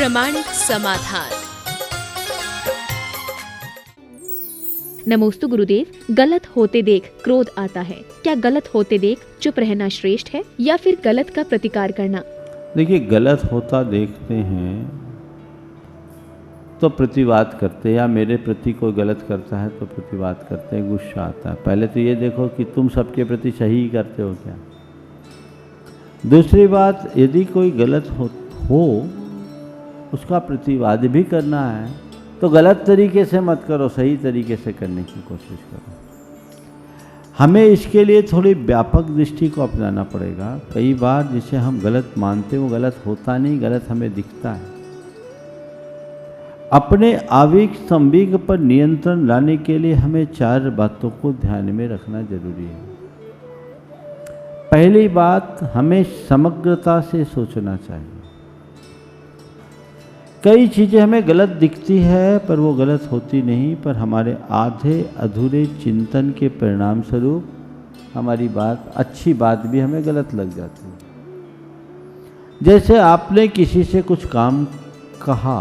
प्रामाणिक समाधान। नमोस्तु गुरुदेव, गलत होते देख क्रोध आता है, क्या गलत होते देख चुप रहना श्रेष्ठ है या फिर गलत का प्रतिकार करना? देखिए, गलत होता देखते हैं तो प्रतिवाद करते हैं, या मेरे प्रति कोई गलत करता है तो प्रतिवाद करते हैं, गुस्सा आता है। पहले तो ये देखो कि तुम सबके प्रति सही ही करते हो क्या। दूसरी बात, यदि कोई गलत हो उसका प्रतिवाद भी करना है तो गलत तरीके से मत करो, सही तरीके से करने की कोशिश करो। हमें इसके लिए थोड़ी व्यापक दृष्टि को अपनाना पड़ेगा। कई बार जिसे हम गलत मानते हैं वो गलत होता नहीं, गलत हमें दिखता है। अपने आवेग संवेग पर नियंत्रण लाने के लिए हमें 4 बातों को ध्यान में रखना जरूरी है। पहली बात, हमें समग्रता से सोचना चाहिए। कई चीज़ें हमें गलत दिखती है पर वो गलत होती नहीं, पर हमारे आधे अधूरे चिंतन के परिणाम स्वरूप हमारी बात, अच्छी बात भी हमें गलत लग जाती है। जैसे आपने किसी से कुछ काम कहा,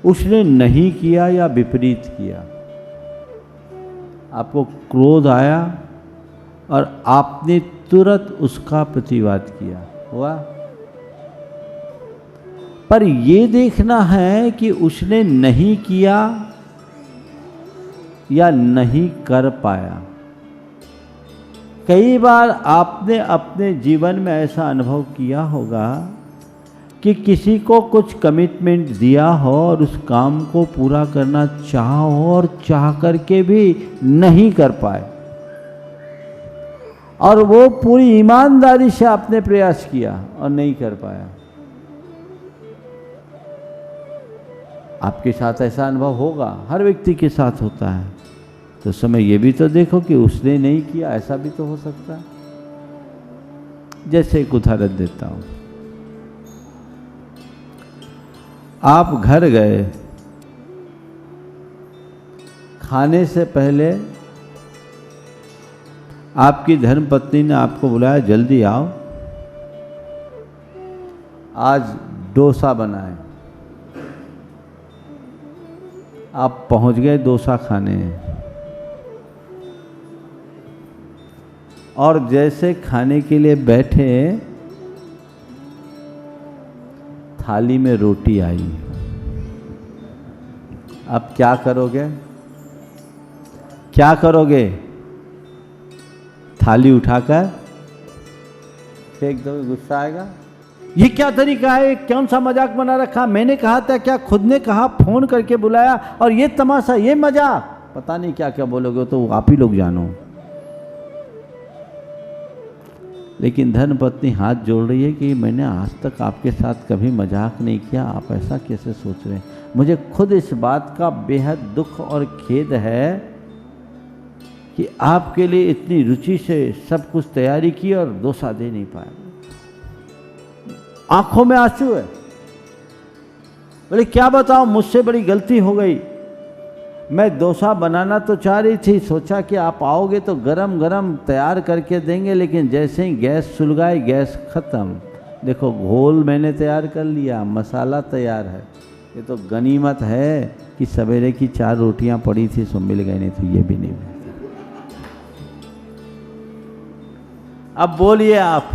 उसने नहीं किया या विपरीत किया, आपको क्रोध आया और आपने तुरंत उसका प्रतिवाद किया, हुआ। पर ये देखना है कि उसने नहीं किया या नहीं कर पाया। कई बार आपने अपने जीवन में ऐसा अनुभव किया होगा कि किसी को कुछ कमिटमेंट दिया हो और उस काम को पूरा करना चाहा हो और चाह करके भी नहीं कर पाए, और वो पूरी ईमानदारी से आपने प्रयास किया और नहीं कर पाया। आपके साथ ऐसा अनुभव होगा, हर व्यक्ति के साथ होता है। तो समय ये भी तो देखो कि उसने नहीं किया, ऐसा भी तो हो सकता है। जैसे एक उदाहरण देता हूं, आप घर गए, खाने से पहले आपकी धर्मपत्नी ने आपको बुलाया, जल्दी आओ, आज डोसा बनाए। आप पहुंच गए डोसा खाने, और जैसे खाने के लिए बैठे, थाली में रोटी आई। अब क्या करोगे? क्या करोगे? थाली उठाकर फेंक दोगे? गुस्सा आएगा? ये क्या तरीका है? कौन सा मजाक बना रखा? मैंने कहा था क्या? खुद ने कहा, फोन करके बुलाया, और ये तमाशा, ये मजाक, पता नहीं क्या क्या बोलोगे, तो आप ही लोग जानो। लेकिन धर्मपत्नी हाथ जोड़ रही है कि मैंने आज तक आपके साथ कभी मजाक नहीं किया, आप ऐसा कैसे सोच रहे हैं? मुझे खुद इस बात का बेहद दुख और खेद है कि आपके लिए इतनी रुचि से सब कुछ तैयारी की और डोसा दे नहीं पाया। आंखों में आंसू है। बोले क्या बताऊं, मुझसे बड़ी गलती हो गई। मैं डोसा बनाना तो चाह रही थी, सोचा कि आप आओगे तो गरम गरम तैयार करके देंगे, लेकिन जैसे ही गैस सुलगाई, गैस खत्म। देखो, घोल मैंने तैयार कर लिया, मसाला तैयार है। ये तो गनीमत है कि सवेरे की 4 रोटियां पड़ी थी, सो मिल गई, नहीं तो ये भी नहीं मिलती। अब बोलिए आप,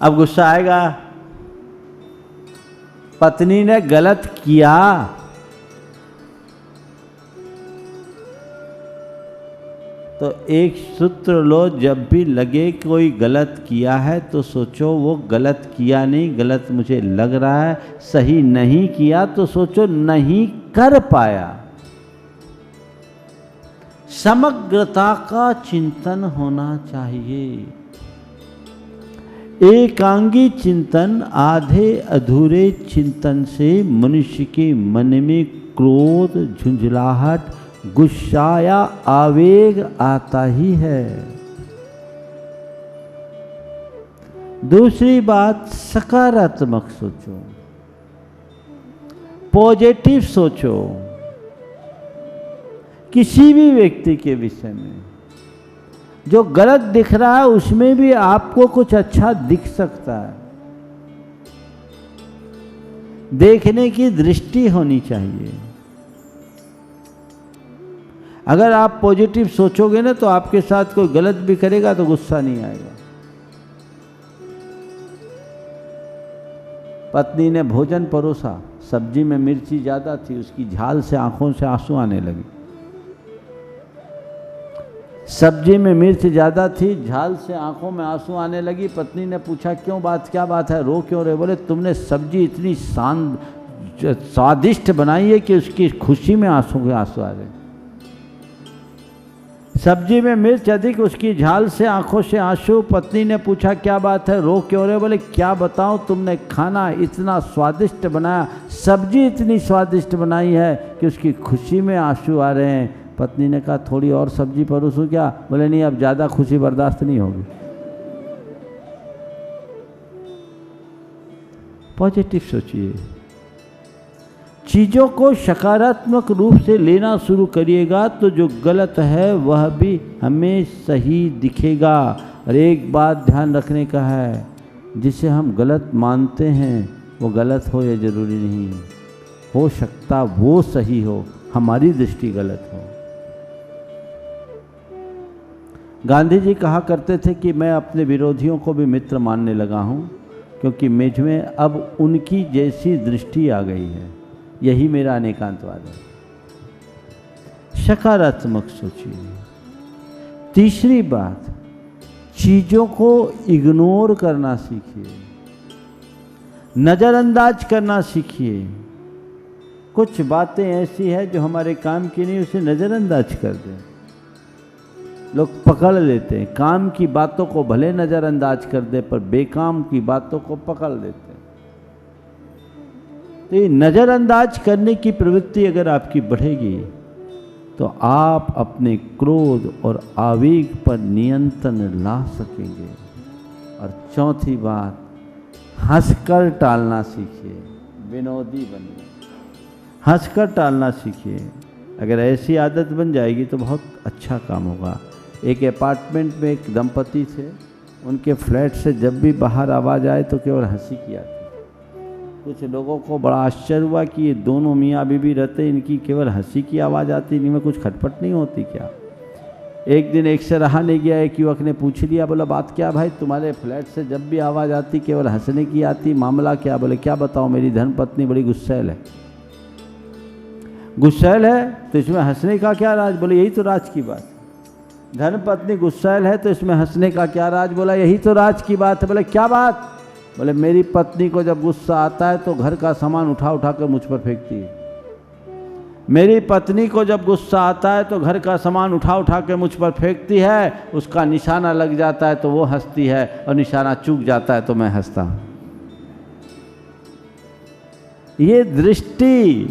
अब गुस्सा आएगा? पत्नी ने गलत किया, तो एक सूत्र लो, जब भी लगे कोई गलत किया है तो सोचो वो गलत किया नहीं, गलत मुझे लग रहा है। सही नहीं किया तो सोचो नहीं कर पाया। समग्रता का चिंतन होना चाहिए। एकांगी चिंतन, आधे अधूरे चिंतन से मनुष्य के मन में क्रोध, झुंझलाहट, गुस्सा या आवेग आता ही है। दूसरी बात, सकारात्मक सोचो, पॉजिटिव सोचो। किसी भी व्यक्ति के विषय में जो गलत दिख रहा है उसमें भी आपको कुछ अच्छा दिख सकता है। देखने की दृष्टि होनी चाहिए। अगर आप पॉजिटिव सोचोगे ना तो आपके साथ कोई गलत भी करेगा तो गुस्सा नहीं आएगा। पत्नी ने भोजन परोसा, सब्जी में मिर्ची ज्यादा थी, उसकी झाल से आंखों से आंसू आने लगे। सब्जी में मिर्च ज्यादा थी, झाल से आंखों में आंसू आने लगी। पत्नी ने पूछा क्यों क्या बात है, रो क्यों रहे? बोले तुमने सब्जी इतनी स्वादिष्ट बनाई है कि उसकी खुशी में आंसू के आंसू आ रहे। सब्जी में मिर्च अधिक, उसकी झाल से आंखों से आंसू। पत्नी ने पूछा क्या बात है, रो क्यों रहे? बोले क्या बताऊं, तुमने खाना इतना स्वादिष्ट बनाया, सब्जी इतनी स्वादिष्ट बनाई है कि उसकी खुशी में आंसू आ रहे हैं। पत्नी ने कहा थोड़ी और सब्जी परोसूं क्या? बोले नहीं, अब ज़्यादा खुशी बर्दाश्त नहीं होगी। पॉजिटिव सोचिए, चीज़ों को सकारात्मक रूप से लेना शुरू करिएगा तो जो गलत है वह भी हमें सही दिखेगा। और एक बात ध्यान रखने का है, जिसे हम गलत मानते हैं वो गलत हो, ये जरूरी नहीं हो सकता वो सही हो, हमारी दृष्टि गलत हो। गांधी जी कहा करते थे कि मैं अपने विरोधियों को भी मित्र मानने लगा हूं, क्योंकि मुझ में अब उनकी जैसी दृष्टि आ गई है। यही मेरा अनेकांतवाद है। सकारात्मक सोचिए। तीसरी बात, चीजों को इग्नोर करना सीखिए, नजरअंदाज करना सीखिए। कुछ बातें ऐसी है जो हमारे काम की नहीं, उसे नजरअंदाज कर दें। लोग पकड़ लेते हैं, काम की बातों को भले नजरअंदाज कर दे पर बेकाम की बातों को पकड़ लेते हैं। तो ये नजरअंदाज करने की प्रवृत्ति अगर आपकी बढ़ेगी तो आप अपने क्रोध और आवेग पर नियंत्रण ला सकेंगे। और चौथी बात, हंसकर टालना सीखिए, विनोदी बनिए, हंसकर टालना सीखिए। अगर ऐसी आदत बन जाएगी तो बहुत अच्छा काम होगा। एक अपार्टमेंट में एक दंपति थे, उनके फ्लैट से जब भी बाहर आवाज़ आए तो केवल हंसी की आती। कुछ लोगों को बड़ा आश्चर्य हुआ कि ये दोनों मियाँ बीवी रहते, इनकी केवल हंसी की आवाज़ आती, इनमें कुछ खटपट नहीं होती क्या? एक दिन एक से रहा नहीं गया, एक युवक ने पूछ लिया, बोला बात क्या भाई, तुम्हारे फ्लैट से जब भी आवाज़ आती केवल हंसने की आती, मामला क्या? बोले क्या बताओ, मेरी धर्मपत्नी बड़ी गुस्सैल है। गुस्सैल है तो इसमें हंसने का क्या राज? बोले यही तो राज की बात। धर्मपत्नी गुस्सैल है तो इसमें हंसने का क्या राज? बोला यही तो राज की बात है। बोले क्या बात? बोले मेरी पत्नी को जब गुस्सा आता है तो घर का सामान उठा उठा कर मुझ पर फेंकती है। मेरी पत्नी को जब गुस्सा आता है तो घर का सामान उठा उठा के मुझ पर फेंकती है, उसका निशाना लग जाता है तो वो हंसती है, और निशाना चूक जाता है तो मैं हंसता हूं। ये दृष्टि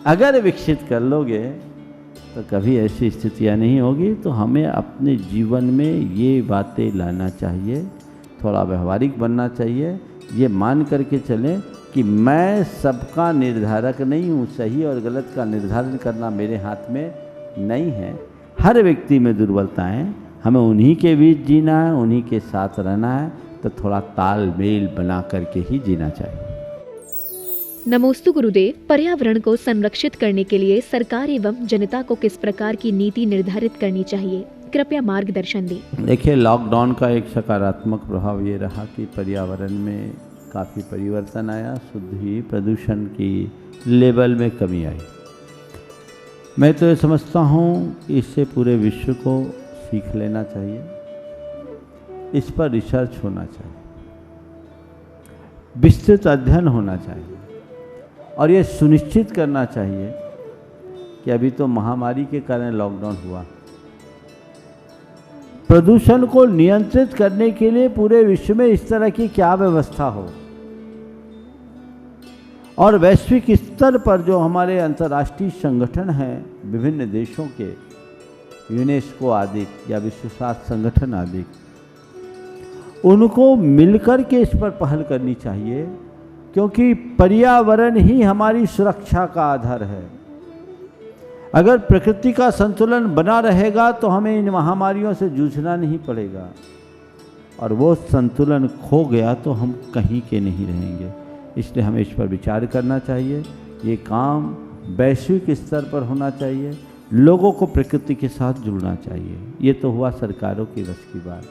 अगर विकसित कर लोगे तो कभी ऐसी स्थितियां नहीं होगी। तो हमें अपने जीवन में ये बातें लाना चाहिए, थोड़ा व्यवहारिक बनना चाहिए। ये मान करके चलें कि मैं सबका निर्धारक नहीं हूँ, सही और गलत का निर्धारण करना मेरे हाथ में नहीं है। हर व्यक्ति में दुर्बलताएं, हमें उन्हीं के बीच जीना है, उन्हीं के साथ रहना है। तो थोड़ा तालमेल बना करके ही जीना चाहिए। नमोस्तु गुरुदेव, पर्यावरण को संरक्षित करने के लिए सरकार एवं जनता को किस प्रकार की नीति निर्धारित करनी चाहिए, कृपया मार्गदर्शन दें। देखिए, लॉकडाउन का एक सकारात्मक प्रभाव ये रहा कि पर्यावरण में काफ़ी परिवर्तन आया, शुद्ध ही प्रदूषण की लेवल में कमी आई। मैं तो ये समझता हूँ कि इससे पूरे विश्व को सीख लेना चाहिए, इस पर रिसर्च होना चाहिए, विस्तृत अध्ययन होना चाहिए, और ये सुनिश्चित करना चाहिए कि अभी तो महामारी के कारण लॉकडाउन हुआ, प्रदूषण को नियंत्रित करने के लिए पूरे विश्व में इस तरह की क्या व्यवस्था हो, और वैश्विक स्तर पर जो हमारे अंतर्राष्ट्रीय संगठन हैं विभिन्न देशों के, यूनेस्को आदि या विश्व स्वास्थ्य संगठन आदि, उनको मिलकर के इस पर पहल करनी चाहिए, क्योंकि पर्यावरण ही हमारी सुरक्षा का आधार है। अगर प्रकृति का संतुलन बना रहेगा तो हमें इन महामारियों से जूझना नहीं पड़ेगा, और वो संतुलन खो गया तो हम कहीं के नहीं रहेंगे। इसलिए हमें इस पर विचार करना चाहिए। ये काम वैश्विक स्तर पर होना चाहिए, लोगों को प्रकृति के साथ जुड़ना चाहिए। ये तो हुआ सरकारों की बस की बात।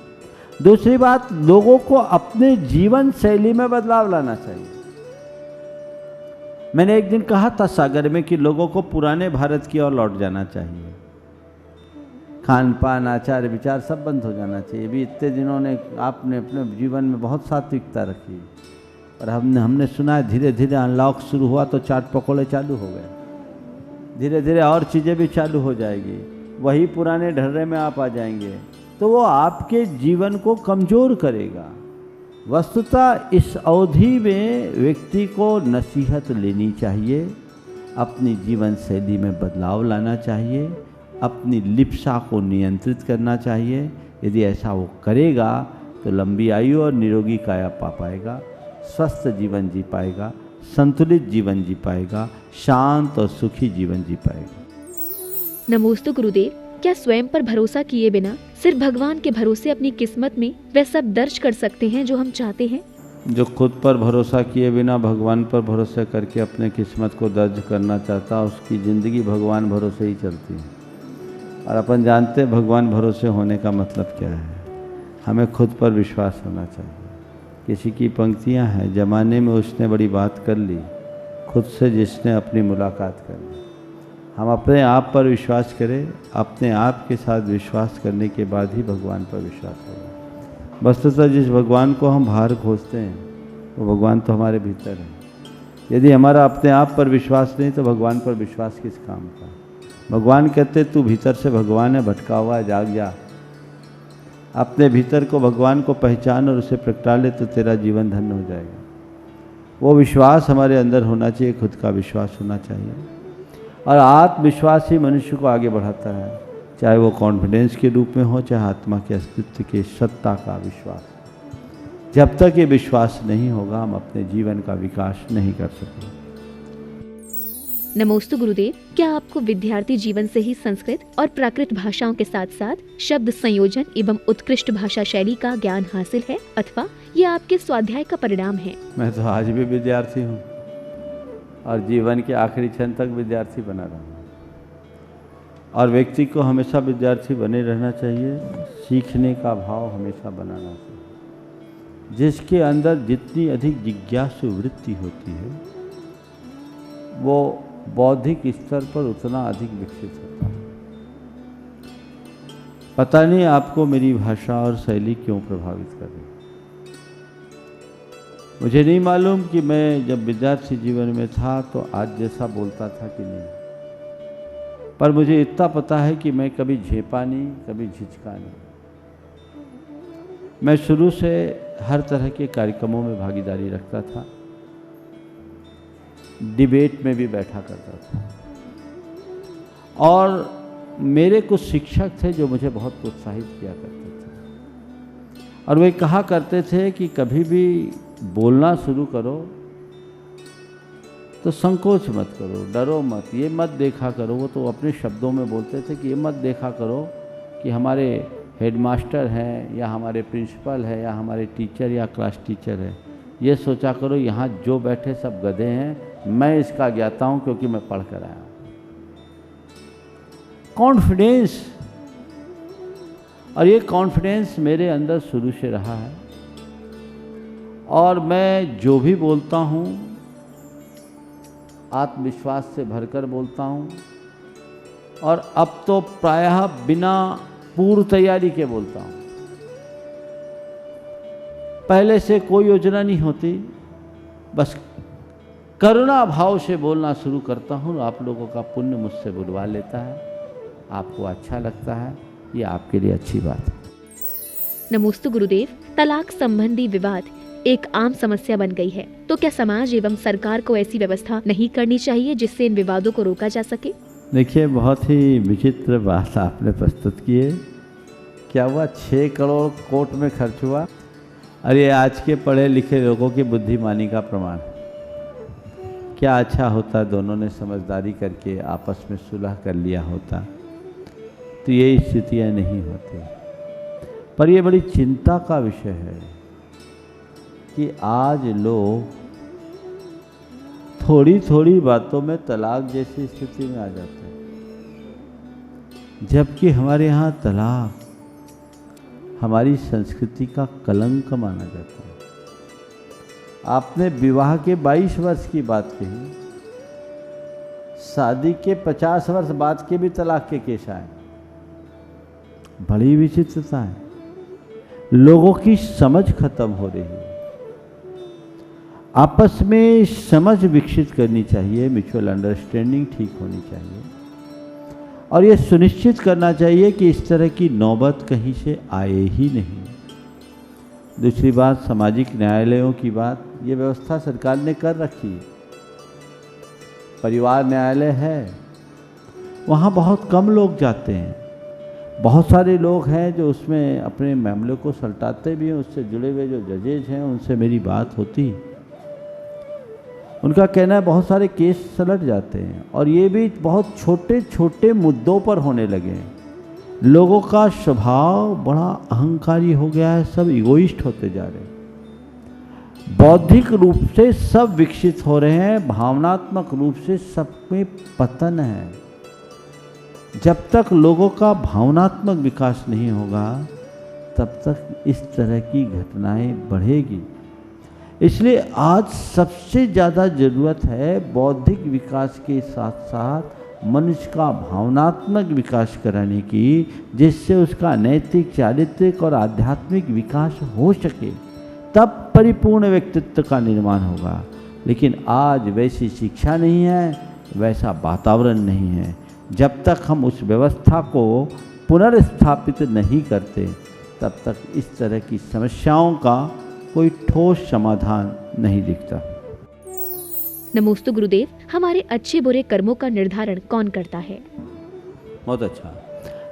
दूसरी बात, लोगों को अपने जीवन शैली में बदलाव लाना चाहिए। मैंने एक दिन कहा था सागर में कि लोगों को पुराने भारत की ओर लौट जाना चाहिए। खान पान, आचार विचार सब बंद हो जाना चाहिए। भी इतने दिनों ने आपने अपने जीवन में बहुत सात्विकता रखी, और हमने सुना है धीरे धीरे अनलॉक शुरू हुआ तो चाट पकौड़े चालू हो गए। धीरे धीरे और चीज़ें भी चालू हो जाएगी, वही पुराने ढर्रे में आप आ जाएंगे, तो वो आपके जीवन को कमज़ोर करेगा। वस्तुतः इस अवधि में व्यक्ति को नसीहत लेनी चाहिए, अपनी जीवन शैली में बदलाव लाना चाहिए, अपनी लिप्सा को नियंत्रित करना चाहिए। यदि ऐसा वो करेगा तो लंबी आयु और निरोगी काया पा पाएगा, स्वस्थ जीवन जी पाएगा, संतुलित जीवन जी पाएगा, शांत और सुखी जीवन जी पाएगा। नमोस्तु गुरुदेव, क्या स्वयं पर भरोसा किए बिना सिर्फ भगवान के भरोसे अपनी किस्मत में वह सब दर्ज कर सकते हैं जो हम चाहते हैं? जो खुद पर भरोसा किए बिना भगवान पर भरोसा करके अपने किस्मत को दर्ज करना चाहता, उसकी ज़िंदगी भगवान भरोसे ही चलती है। और अपन जानते हैं भगवान भरोसे होने का मतलब क्या है। हमें खुद पर विश्वास होना चाहिए। किसी की पंक्तियां हैं, ज़माने में उसने बड़ी बात कर ली, खुद से जिसने अपनी मुलाकात कर ली। हम अपने आप पर विश्वास करें, अपने आप के साथ विश्वास करने के बाद ही भगवान पर विश्वास होगा। वस्तुतः जिस भगवान को हम बाहर खोजते हैं वो भगवान तो हमारे भीतर है। यदि हमारा अपने आप पर विश्वास नहीं तो भगवान पर विश्वास किस काम का। भगवान कहते तू भीतर से भगवान है, भटका हुआ है, जाग जा। अपने भीतर को भगवान को पहचान और उसे प्रगटा ले तो तेरा जीवन धन्य हो जाएगा। वो विश्वास हमारे अंदर होना चाहिए, खुद का विश्वास होना चाहिए। और आत्मविश्वास ही मनुष्य को आगे बढ़ाता है, चाहे वो कॉन्फिडेंस के रूप में हो, चाहे आत्मा के अस्तित्व के सत्ता का विश्वास। जब तक ये विश्वास नहीं होगा हम अपने जीवन का विकास नहीं कर सकते। नमोस्तु गुरुदेव, क्या आपको विद्यार्थी जीवन से ही संस्कृत और प्राकृत भाषाओं के साथ साथ शब्द संयोजन एवं उत्कृष्ट भाषा शैली का ज्ञान हासिल है, अथवा ये आपके स्वाध्याय का परिणाम है? मैं तो आज भी विद्यार्थी हूँ और जीवन के आखिरी क्षण तक विद्यार्थी बना रहा हूँ। और व्यक्ति को हमेशा विद्यार्थी बने रहना चाहिए, सीखने का भाव हमेशा बनाना चाहिए। जिसके अंदर जितनी अधिक जिज्ञासु वृत्ति होती है वो बौद्धिक स्तर पर उतना अधिक विकसित होता है। पता नहीं आपको मेरी भाषा और शैली क्यों प्रभावित कर रही। मुझे नहीं मालूम कि मैं जब विद्यार्थी जीवन में था तो आज जैसा बोलता था कि नहीं, पर मुझे इतना पता है कि मैं कभी झेपा नहीं, कभी झिझका नहीं। मैं शुरू से हर तरह के कार्यक्रमों में भागीदारी रखता था, डिबेट में भी बैठा करता था। और मेरे कुछ शिक्षक थे जो मुझे बहुत प्रोत्साहित किया करते थे, और वे कहा करते थे कि कभी भी बोलना शुरू करो तो संकोच मत करो, डरो मत, ये मत देखा करो। वो तो अपने शब्दों में बोलते थे कि ये मत देखा करो कि हमारे हेडमास्टर हैं या हमारे प्रिंसिपल है या हमारे टीचर या क्लास टीचर है। ये सोचा करो यहाँ जो बैठे सब गधे हैं, मैं इसका ज्ञाता हूँ क्योंकि मैं पढ़ कर आया हूँ। कॉन्फिडेंस, और ये कॉन्फिडेंस मेरे अंदर शुरू से रहा है। और मैं जो भी बोलता हूँ आत्मविश्वास से भरकर बोलता हूँ, और अब तो प्रायः बिना पूर्व तैयारी के बोलता हूँ। पहले से कोई योजना नहीं होती, बस करुणा भाव से बोलना शुरू करता हूँ। आप लोगों का पुण्य मुझसे बुलवा लेता है, आपको अच्छा लगता है, ये आपके लिए अच्छी बात है। नमोस्तु गुरुदेव, तलाक संबंधी विवाद एक आम समस्या बन गई है, तो क्या समाज एवं सरकार को ऐसी व्यवस्था नहीं करनी चाहिए जिससे इन विवादों को रोका जा सके? देखिए, बहुत ही विचित्र बात आपने प्रस्तुत की है। क्या हुआ, 6 करोड़ कोर्ट में खर्च हुआ, और ये आज के पढ़े लिखे लोगों की बुद्धिमानी का प्रमाण। क्या अच्छा होता दोनों ने समझदारी करके आपस में सुलह कर लिया होता तो ये स्थितियाँ नहीं होती। पर ये बड़ी चिंता का विषय है कि आज लोग थोड़ी थोड़ी बातों में तलाक जैसी स्थिति में आ जाते हैं, जबकि हमारे यहाँ तलाक हमारी संस्कृति का कलंक माना जाता है। आपने विवाह के 22 वर्ष की बात कही, शादी के 50 वर्ष बाद के भी तलाक के केस आए। बड़ी विचित्रता है, लोगों की समझ खत्म हो रही है। आपस में समझ विकसित करनी चाहिए, म्यूचुअल अंडरस्टैंडिंग ठीक होनी चाहिए, और ये सुनिश्चित करना चाहिए कि इस तरह की नौबत कहीं से आए ही नहीं। दूसरी बात, सामाजिक न्यायालयों की बात, ये व्यवस्था सरकार ने कर रखी है। परिवार न्यायालय है, वहाँ बहुत कम लोग जाते हैं। बहुत सारे लोग हैं जो उसमें अपने मामले को सलटाते भी हैं। उससे जुड़े हुए जो जजेज हैं उनसे मेरी बात होती, उनका कहना है बहुत सारे केस सलट जाते हैं, और ये भी बहुत छोटे छोटे मुद्दों पर होने लगे हैं। लोगों का स्वभाव बड़ा अहंकारी हो गया है, सब इगोइस्ट होते जा रहे हैं। बौद्धिक रूप से सब विकसित हो रहे हैं, भावनात्मक रूप से सब में पतन है। जब तक लोगों का भावनात्मक विकास नहीं होगा तब तक इस तरह की घटनाएं बढ़ेगी। इसलिए आज सबसे ज़्यादा ज़रूरत है बौद्धिक विकास के साथ साथ मनुष्य का भावनात्मक विकास कराने की, जिससे उसका नैतिक, चारित्रिक और आध्यात्मिक विकास हो सके, तब परिपूर्ण व्यक्तित्व का निर्माण होगा। लेकिन आज वैसी शिक्षा नहीं है, वैसा वातावरण नहीं है। जब तक हम उस व्यवस्था को पुनर्स्थापित नहीं करते तब तक इस तरह की समस्याओं का कोई ठोस समाधान नहीं दिखता। नमोस्तु गुरुदेव, हमारे अच्छे बुरे कर्मों का निर्धारण कौन करता है? बहुत अच्छा।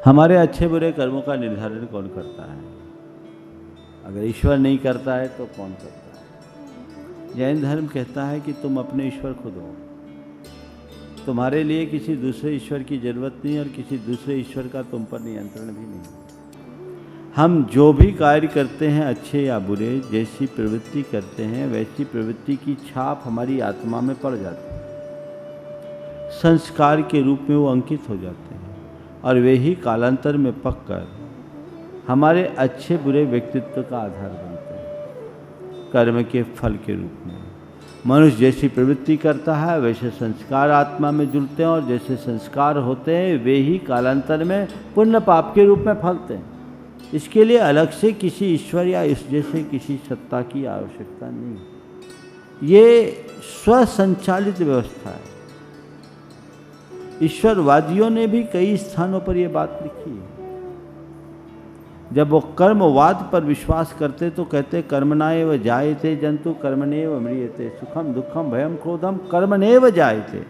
हमारे अच्छे बुरे कर्मों का निर्धारण कौन करता है? अगर ईश्वर नहीं करता है तो कौन करता है? जैन धर्म कहता है कि तुम अपने ईश्वर खुद हो। तुम्हारे लिए किसी दूसरे ईश्वर की जरूरत नहीं, और किसी दूसरे ईश्वर का तुम पर नियंत्रण भी नहीं। हम जो भी कार्य करते हैं, अच्छे या बुरे, जैसी प्रवृत्ति करते हैं वैसी प्रवृत्ति की छाप हमारी आत्मा में पड़ जाती है। संस्कार के रूप में वो अंकित हो जाते हैं, और वे ही कालांतर में पककर हमारे अच्छे बुरे व्यक्तित्व का आधार बनते हैं, कर्म के फल के रूप में। मनुष्य जैसी प्रवृत्ति करता है वैसे संस्कार आत्मा में जुड़ते हैं, और जैसे संस्कार होते हैं वे ही कालांतर में पुण्य पाप के रूप में फलते हैं। इसके लिए अलग से किसी ईश्वर या इस जैसे किसी सत्ता की आवश्यकता नहीं। ये स्वसंचालित व्यवस्था है। ईश्वरवादियों ने भी कई स्थानों पर यह बात लिखी है। जब वो कर्मवाद पर विश्वास करते तो कहते कर्मणाएव जायते जंतु कर्मणेव म्रियते, सुखम दुखम भयम क्रोधम कर्मणेव जायते।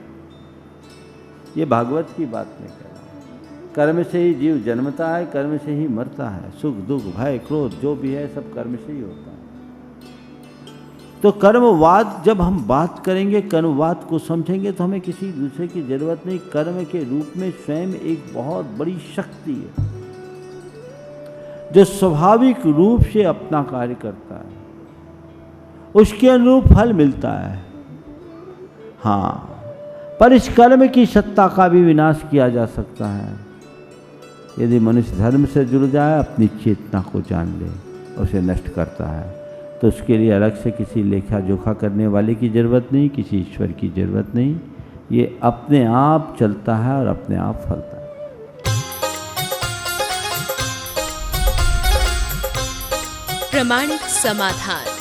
ये भागवत की बात नहीं कर रहा। कर्म से ही जीव जन्मता है, कर्म से ही मरता है। सुख दुख भय क्रोध जो भी है सब कर्म से ही होता है। तो कर्मवाद जब हम बात करेंगे, कर्मवाद को समझेंगे तो हमें किसी दूसरे की जरूरत नहीं। कर्म के रूप में स्वयं एक बहुत बड़ी शक्ति है जो स्वाभाविक रूप से अपना कार्य करता है, उसके अनुरूप फल मिलता है। हाँ, पर इस कर्म की सत्ता का भी विनाश किया जा सकता है यदि मनुष्य धर्म से जुड़ जाए, अपनी चेतना को जान ले, उसे नष्ट करता है। तो उसके लिए अलग से किसी लेखा जोखा करने वाले की ज़रूरत नहीं, किसी ईश्वर की ज़रूरत नहीं। ये अपने आप चलता है और अपने आप फलता है। प्रामाणिक समाधान।